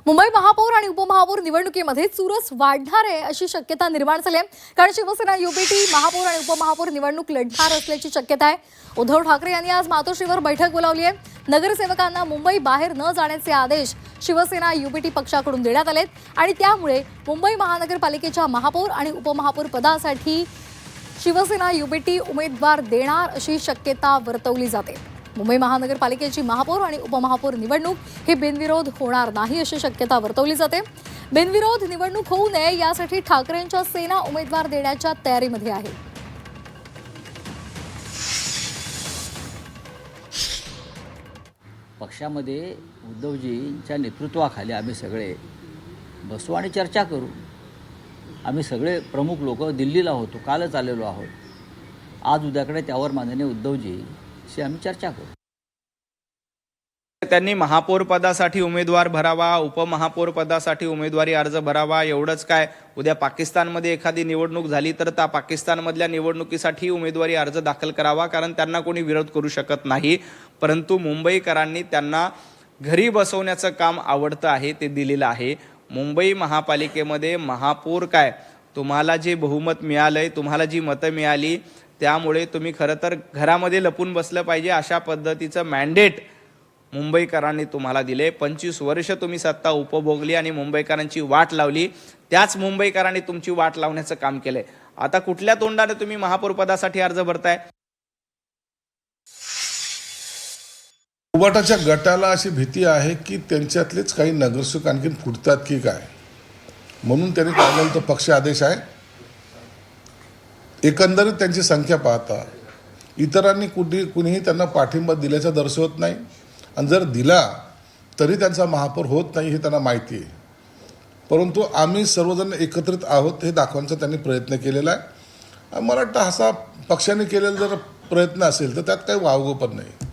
मुंबई महापौर आणि उपमहापौर निवडणुकीमध्ये चुरस वाढणार आहे अशी शक्यता निर्माण झाली आहे। कारण शिवसेना युबीटी महापौर आणि उपमहापौर निवडणूक लढणार असल्याची शक्यता आहे। उद्धव ठाकरे यांनी आज मातोश्रीवर बैठक बोलावली आहे। नगरसेवकांना मुंबई बाहेर न जाण्याचे आदेश शिवसेना युबीटी पक्षाकडून देण्यात आलेत आणि त्यामुळे मुंबई महानगरपालिकेच्या महापौर आणि उपमहापौर पदासाठी शिवसेना युबीटी उमेदवार देणार अशी शक्यता वर्तवली जाते। मुंबई महानगरपालिकेची महापौर आणि उपमहापौर निवडणूक ही बिनविरोध होणार नाही अशी शक्यता वर्तवली जाते। बिनविरोध निवडणूक होऊ नये यासाठी ठाकरेंच्या सेना उमेदवार देण्याच्या तयारीमध्ये आहे। पक्षामध्ये उद्धवजींच्या नेतृत्वाखाली आम्ही सगळे बसू आणि चर्चा करू। आम्ही सगळे प्रमुख लोक दिल्लीला होतो, कालच आलेलो आहोत। आज उद्याकडे त्यावर माननीय उद्धवजीशी आम्ही चर्चा करू। त्यांनी महापौर पदासाठी उमेदवार भरावा, उपमहापौर पदासाठी उमेदवारी अर्ज भरावा, एवढंच काय? उद्या पाकिस्तानमध्ये एखादी निवडणूक झाली तर त्या पाकिस्तानमधल्या निवडणुकीसाठी उमेदवारी अर्ज दाखल करावा, कारण त्यांना कोणी विरोध करू शकत नाही। परंतु मुंबईकरांनी त्यांना घरी बसवण्याचं काम आवडतं आहे, ते दिलेलं आहे। मुंबई महापालिकेमध्ये महापौर काय, तुम्हाला जे बहुमत मिळालंय, तुम्हाला जी मतं मिळाली, त्यामुळे तुम्ही खरं तर घरामध्ये लपून बसलं पाहिजे अशा पद्धतीचं मॅन्डेट मुंबईकरांनी तुम्हाला दिले। 25 वर्ष तुम्ही सत्ता उपभोगली आणि मुंबईकरांची वाट लावली। त्याच मुंबईकरांनी तुमची वाट लावण्याचं काम केलंय। आता कुठल्या तोंडाने तुम्ही महापौर पदासाठी अर्ज भरताय? उबाटाच्या गटाला अशी भीती आहे की त्यांच्यातलेच काही नगरसेवक आणखी फुटतात की काय, म्हणून त्यांनी काढलेला तो पक्ष आदेश आहे। एकंदरीत त्यांची संख्या पाहता इतरांनी कुणीही त्यांना पाठिंबा दिल्याचा दर्शवत नाही, आणि जर दिला तरी त्यांचा महापौर होत नाही हे त्यांना माहिती आहे। परंतु आम्ही सर्वजण एकत्रित आहोत हे दाखवण्याचा त्यांनी प्रयत्न केलेला आहे। मला वाटतं असा पक्षाने केलेला जर प्रयत्न असेल तर त्यात काही वावगं पण नाही।